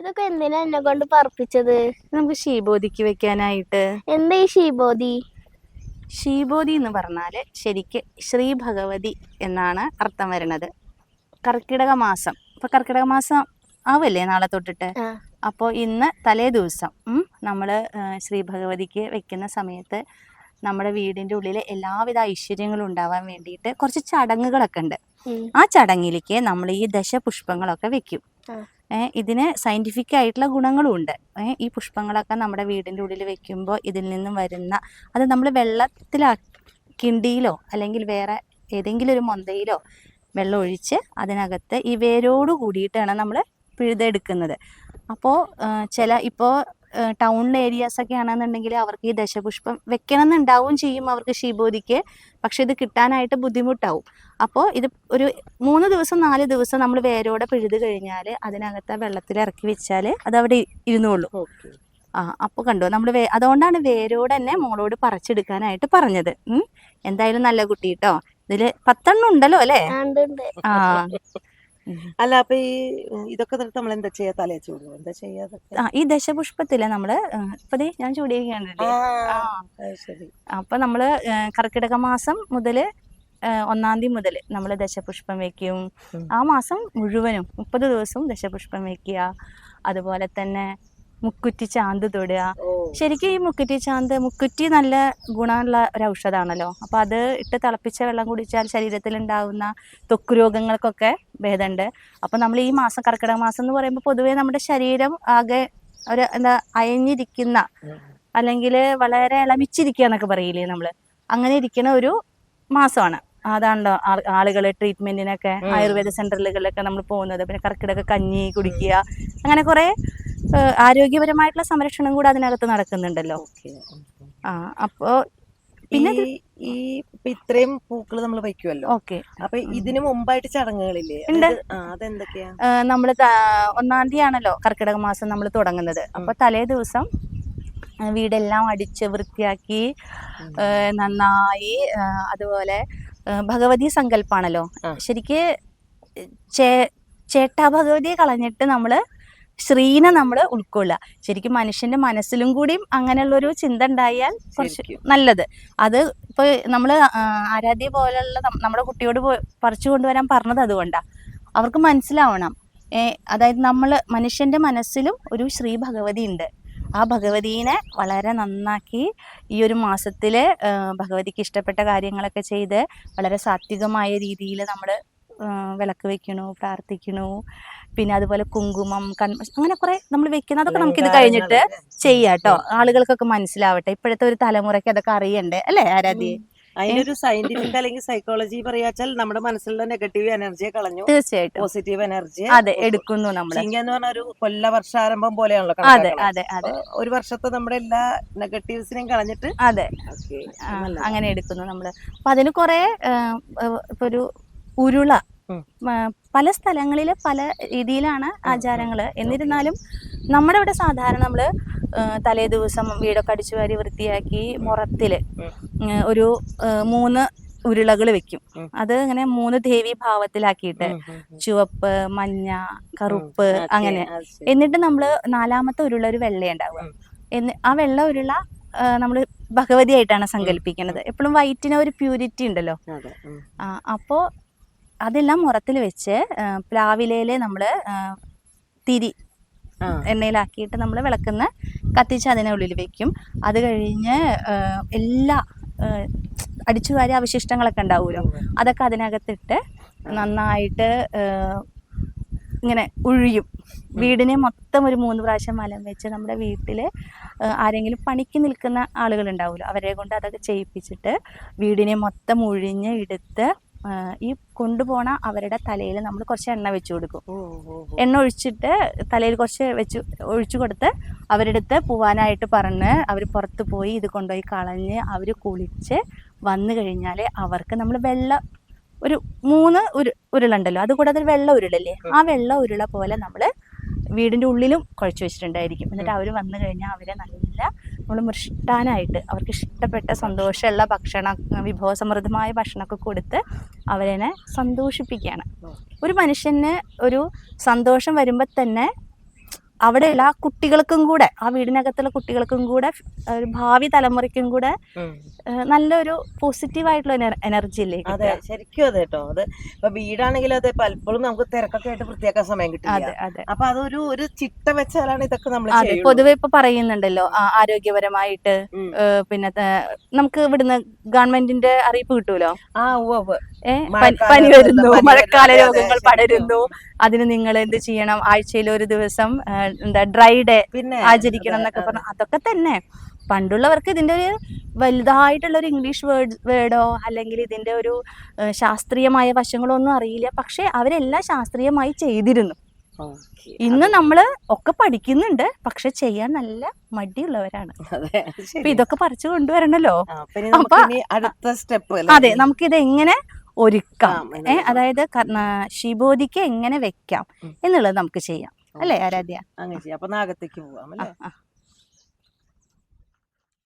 ഇതൊക്കെ എന്തിനാ എന്നെ കൊണ്ട് പറപ്പിച്ചത്? നമുക്ക് ശീബോധിക്ക് വെക്കാനായിട്ട്. എന്താ ഈ ശീബോധി? ശീബോധി എന്ന് പറഞ്ഞാൽ ശരിക്ക് ശ്രീ ഭഗവതി എന്നാണ് അർത്ഥം വരുന്നത്. കർക്കിടക മാസം, ഇപ്പൊ കർക്കിടക മാസം ആവല്ലേ നാളെ തൊട്ടിട്ട്. അപ്പോൾ ഇന്ന് തലേ ദിവസം നമ്മൾ ശ്രീ ഭഗവതിക്ക് വെക്കുന്ന സമയത്ത് നമ്മുടെ വീടിൻ്റെ ഉള്ളിൽ എല്ലാവിധ ഐശ്വര്യങ്ങളും ഉണ്ടാവാൻ വേണ്ടിയിട്ട് കുറച്ച് ചടങ്ങുകളൊക്കെ ഉണ്ട്. ആ ചടങ്ങിലേക്ക് നമ്മൾ ഈ ദശപുഷ്പങ്ങളൊക്കെ വെക്കും. ഇതിന് സയൻറ്റിഫിക് ആയിട്ടുള്ള ഗുണങ്ങളും ഉണ്ട്. ഈ പുഷ്പങ്ങളൊക്കെ നമ്മുടെ വീടിൻ്റെ ഉള്ളിൽ വെക്കുമ്പോൾ ഇതിൽ നിന്നും വരുന്ന അത് നമ്മൾ കിണ്ടിയിലോ അല്ലെങ്കിൽ വേറെ ഏതെങ്കിലും ഒരു മൊന്തയിലോ വെള്ളം ഒഴിച്ച് അതിനകത്ത് ഈ വേരോട് കൂടിയിട്ടാണ് നമ്മൾ പിഴുതെടുക്കുന്നത്. അപ്പോൾ ഇപ്പോൾ ടൗൺ ഏരിയാസൊക്കെ ആണെന്നുണ്ടെങ്കിൽ അവർക്ക് ഈ ദശപുഷ്പം വെക്കണം എന്നുണ്ടാവും ചെയ്യും അവർക്ക് ശീബോധിക്ക്. പക്ഷെ ഇത് കിട്ടാനായിട്ട് ബുദ്ധിമുട്ടാവും. അപ്പോൾ ഇത് ഒരു 3 ദിവസം 4 ദിവസം നമ്മൾ വേരോടെ പിഴുത് കഴിഞ്ഞാൽ അതിനകത്ത് വെള്ളത്തിൽ ഇറക്കി വെച്ചാൽ അത് അവിടെ ഇരുന്നുള്ളൂ. അപ്പോൾ കണ്ടോ നമ്മൾ അതുകൊണ്ടാണ് വേരോടെ തന്നെ മോളോട് പറിച്ചെടുക്കാനായിട്ട് പറഞ്ഞത്. എന്തായാലും നല്ല കുട്ടി കേട്ടോ. ഇതില് 10 എണ്ണം ഉണ്ടല്ലോ അല്ലേ? ആ അല്ല, അപ്പൊ ഇതൊക്കെ നമ്മൾ എന്താ ചെയ്യാ? തലേ ചൂടുക? എന്താ ചെയ്യാ? ഈ ദശപുഷ്പത്തില് നമ്മള് ഇപ്പൊ ഞാൻ ചൂടിയിരിക്കുകയാണല്ലേ. അപ്പൊ നമ്മള് കർക്കിടക മാസം മുതല് 1-ാം തീയതി മുതൽ നമ്മൾ ദശപുഷ്പം വെക്കും. ആ മാസം മുഴുവനും 30 ദിവസവും ദശപുഷ്പം വെക്കുക. അതുപോലെ തന്നെ മുക്കുറ്റി ചാന്ത് തൊടുക. ശരിക്കും ഈ മുക്കുറ്റി നല്ല ഗുണമുള്ള ഒരു ഔഷധമാണല്ലോ. അപ്പോൾ അത് ഇട്ട് തിളപ്പിച്ച വെള്ളം കുടിച്ചാൽ ശരീരത്തിൽ ഉണ്ടാകുന്ന ത്വക്ക് രോഗങ്ങൾക്കൊക്കെ ഭേദമുണ്ട്. അപ്പോൾ നമ്മൾ ഈ മാസം കർക്കിടക മാസം എന്ന് പറയുമ്പോൾ പൊതുവേ നമ്മുടെ ശരീരം ആകെ ഒരു അയഞ്ഞിരിക്കുന്ന അല്ലെങ്കിൽ വളരെ ഇളമിച്ചിരിക്കുക എന്നൊക്കെ പറയില്ലേ നമ്മൾ, അങ്ങനെ ഇരിക്കുന്ന ഒരു മാസമാണ്. അതാണല്ലോ ആളുകൾ ട്രീറ്റ്മെന്റിനൊക്കെ ആയുർവേദ സെന്ററുകളിലൊക്കെ നമ്മൾ പോകുന്നത്. പിന്നെ കർക്കിടക കഞ്ഞി കുടിക്കുക, അങ്ങനെ കുറെ ആരോഗ്യപരമായിട്ടുള്ള സംരക്ഷണം കൂടെ അതിനകത്ത് നടക്കുന്നുണ്ടല്ലോ. അപ്പോ പിന്നെ ഈ ഇത്രയും പൂക്കൾ നമ്മൾ വയ്ക്കുമല്ലോ. ഓക്കെ. അപ്പൊ ഇതിനു മുമ്പായിട്ട് ചടങ്ങുകളില്ലേ? അതെന്തൊക്കെയാ? നമ്മള് 1-ാം തീയതി ആണല്ലോ കർക്കിടക മാസം നമ്മൾ തുടങ്ങുന്നത്. അപ്പൊ തലേ ദിവസം വീടെല്ലാം അടിച്ച് വൃത്തിയാക്കി നന്നായി, അതുപോലെ ഭഗവതി സങ്കല്പാണല്ലോ. ശരിക്ക് ചേട്ടാ ഭഗവതിയെ കളഞ്ഞിട്ട് നമ്മള് ശ്രീനെ നമ്മൾ ഉൾക്കൊള്ളുക. ശരിക്കും മനുഷ്യന്റെ മനസ്സിലും കൂടിയും അങ്ങനെയുള്ളൊരു ചിന്ത ഉണ്ടായാൽ കുറച്ച് നല്ലത്. അത് ഇപ്പൊ നമ്മള് ആരാധ്യ പോലുള്ള നമ്മുടെ കുട്ടിയോട് പറിച്ചു കൊണ്ടുവരാൻ പറഞ്ഞത് അതുകൊണ്ടാണ്. അവർക്ക് മനസ്സിലാവണം. അതായത് മനുഷ്യന്റെ മനസ്സിലും ഒരു ശ്രീ ഭഗവതി ഉണ്ട്. ആ ഭഗവതീനെ വളരെ നന്നാക്കി ഈ ഒരു മാസത്തില് ഭഗവതിക്ക് ഇഷ്ടപ്പെട്ട കാര്യങ്ങളൊക്കെ ചെയ്ത് വളരെ സാത്വികമായ രീതിയിൽ നമ്മൾ വിളക്ക് വെക്കണു, പ്രാർത്ഥിക്കണു. പിന്നെ അതുപോലെ കുങ്കുമം, അങ്ങനെ കുറെ നമ്മൾ വെക്കുന്നതൊക്കെ നമുക്കിത് കഴിഞ്ഞിട്ട് ചെയ്യാട്ടോ. ആളുകൾക്കൊക്കെ മനസ്സിലാവട്ടെ. ഇപ്പോഴത്തെ ഒരു തലമുറയ്ക്ക് അതൊക്കെ അറിയണ്ടേ അല്ലേ ആരാധ്യ? അതിനൊരു സയന്റിഫിക് അല്ലെങ്കിൽ സൈക്കോളജി പറയാച്ചാൽ നമ്മുടെ മനസ്സിലുള്ള നെഗറ്റീവ് എനർജിയെ കളഞ്ഞു തീർച്ചയായിട്ടും പോസിറ്റീവ് എനർജി എടുക്കുന്നു. നമ്മൾ എന്ന് പറഞ്ഞ ഒരു കൊല്ല വർഷാരംഭം പോലെയാണല്ലോ. അതെ. ഒരു വർഷത്തെ നമ്മുടെ എല്ലാ നെഗറ്റീവ്സിനെയും കളഞ്ഞിട്ട് അങ്ങനെ എടുക്കുന്നു നമ്മള്. അപ്പൊ അതിന് കുറെ ഇപ്പൊ ഒരു ഉരുള പല സ്ഥലങ്ങളില് പല രീതിയിലാണ് ആചാരങ്ങള്. എന്നിരുന്നാലും നമ്മുടെ ഇവിടെ സാധാരണ നമ്മള് തലേ ദിവസം വീടൊക്കെ അടിച്ചു വാരി വൃത്തിയാക്കി മുറത്തില് ഒരു 3 ഉരുളകൾ വെക്കും. അത് ഇങ്ങനെ 3 ദേവി ഭാവത്തിലാക്കിയിട്ട് ചുവപ്പ്, മഞ്ഞ, കറുപ്പ് അങ്ങനെ. എന്നിട്ട് നമ്മള് 4-ാമത്തെ ഉരുള ഒരു വെള്ളയുണ്ടാവുക. ആ വെള്ള ഉരുള നമ്മൾ ഭഗവതിയായിട്ടാണ് സങ്കല്പിക്കുന്നത്. എപ്പോഴും വൈറ്റിന് ഒരു പ്യൂരിറ്റി ഉണ്ടല്ലോ. അപ്പോ അതെല്ലാം മുറത്തിൽ വെച്ച് പ്ലാവിലയില് നമ്മള് തിരി എണ്ണയിലാക്കിയിട്ട് നമ്മൾ വിളക്കുന്ന കത്തിച്ച് അതിനുള്ളിൽ വെക്കും. അത് കഴിഞ്ഞ് എല്ലാ അടിച്ചുവാരി അവശിഷ്ടങ്ങളൊക്കെ ഉണ്ടാവുമല്ലോ, അതൊക്കെ അതിനകത്തിട്ട് നന്നായിട്ട് ഇങ്ങനെ ഒഴിയും. വീടിനെ മൊത്തം ഒരു 3 പ്രാവശ്യം വലം വെച്ച് നമ്മുടെ വീട്ടിൽ ആരെങ്കിലും പണിക്ക് നിൽക്കുന്ന ആളുകൾ ഉണ്ടാവുമല്ലോ, അവരെ കൊണ്ട് അതൊക്കെ ചെയ്യിപ്പിച്ചിട്ട് വീടിനെ മൊത്തം ഒഴിഞ്ഞ് എടുത്ത് ഈ കൊണ്ടുപോണ അവരുടെ തലയിൽ നമ്മൾ കുറച്ച് എണ്ണ വെച്ച് കൊടുക്കും. എണ്ണ ഒഴിച്ചിട്ട് തലയിൽ കുറച്ച് ഒഴിച്ചു കൊടുത്ത് അവരെടുത്ത് പോവാനായിട്ട് പറഞ്ഞ് അവർ പുറത്ത് പോയി ഇത് കൊണ്ടുപോയി കളഞ്ഞ് അവർ കുളിച്ച് വന്നു കഴിഞ്ഞാൽ അവർക്ക് നമ്മൾ ഒരു 3 ഉരുളുണ്ടല്ലോ, അതുകൂടാതെ ഒരു വെള്ള ഉരുളല്ലേ, ആ വെള്ള ഉരുള പോലെ നമ്മൾ വീടിൻ്റെ ഉള്ളിലും കുഴച്ച് വെച്ചിട്ടുണ്ടായിരിക്കും. എന്നിട്ട് അവർ വന്നു കഴിഞ്ഞാൽ അവരെ നല്ല നമ്മൾ മൃഷ്ടാനായിട്ട് അവർക്ക് ഇഷ്ടപ്പെട്ട സന്തോഷമുള്ള ഭക്ഷണം, വിഭവസമൃദ്ധമായ ഭക്ഷണമൊക്കെ കൊടുത്ത് അവരെ സന്തോഷിപ്പിക്കുകയാണ്. ഒരു മനുഷ്യന് ഒരു സന്തോഷം വരുമ്പോൾ തന്നെ അവിടെയുള്ള ആ കുട്ടികൾക്കും കൂടെ, ആ വീടിനകത്തുള്ള കുട്ടികൾക്കും കൂടെ, ഒരു ഭാവി തലമുറയ്ക്കും കൂടെ നല്ലൊരു പോസിറ്റീവ് ആയിട്ടുള്ള എനർജി ഇല്ലേ? അതെ, ശരിക്കും അതെ കേട്ടോ. അത് ഇപ്പൊ വീടാണെങ്കിലും അതെ, പലപ്പോഴും നമുക്ക് തിരക്കൊക്കെ ആയിട്ട് വൃത്തിയാക്കാൻ സമയം കിട്ടില്ല. അതെ. അപ്പൊ അതൊരു ഒരു ചിട്ട വെച്ചാലാണ് ഇതൊക്കെ നമ്മൾ അതെ, പൊതുവെ ഇപ്പൊ പറയുന്നുണ്ടല്ലോ ആരോഗ്യപരമായിട്ട്, പിന്നെ നമുക്ക് ഇവിടുന്ന് ഗവൺമെന്റിന്റെ അറിയിപ്പ് കിട്ടൂലോ, പനി വരുന്നു, മഴക്കാല രോഗങ്ങൾ പടരുന്നു, അതിന് നിങ്ങൾ എന്ത് ചെയ്യണം, ആഴ്ചയിൽ ഒരു ദിവസം എന്താ ഡ്രൈ ഡേ ആചരിക്കണം എന്നൊക്കെ പറഞ്ഞു. അതൊക്കെ തന്നെ പണ്ടുള്ളവർക്ക് ഇതിന്റെ ഒരു വലുതായിട്ടുള്ള ഒരു ഇംഗ്ലീഷ് വേർഡോ അല്ലെങ്കിൽ ഇതിന്റെ ഒരു ശാസ്ത്രീയമായ വശങ്ങളോ ഒന്നും അറിയില്ല. പക്ഷെ അവരെല്ലാം ശാസ്ത്രീയമായി ചെയ്തിരുന്നു. ഇന്ന് നമ്മള് ഒക്കെ പഠിക്കുന്നുണ്ട്, പക്ഷെ ചെയ്യാൻ നല്ല മടിയുള്ളവരാണ്. അപ്പൊ ഇതൊക്കെ പറിച്ചു കൊണ്ടുവരണല്ലോ. അപ്പൊ അടുത്ത സ്റ്റെപ്പ് അതെ, നമുക്കിത് എങ്ങനെ ഒരുക്കാം, അതായത് ശിബോദിക്ക് എങ്ങനെ വെക്കാം എന്നുള്ളത് നമുക്ക് ചെയ്യാം അല്ലേ ആരാധ്യ? അങ്ങനെ ചെയ്യാം. അപ്പൊ നാഗത്തേക്ക് പോവാം അല്ലേ?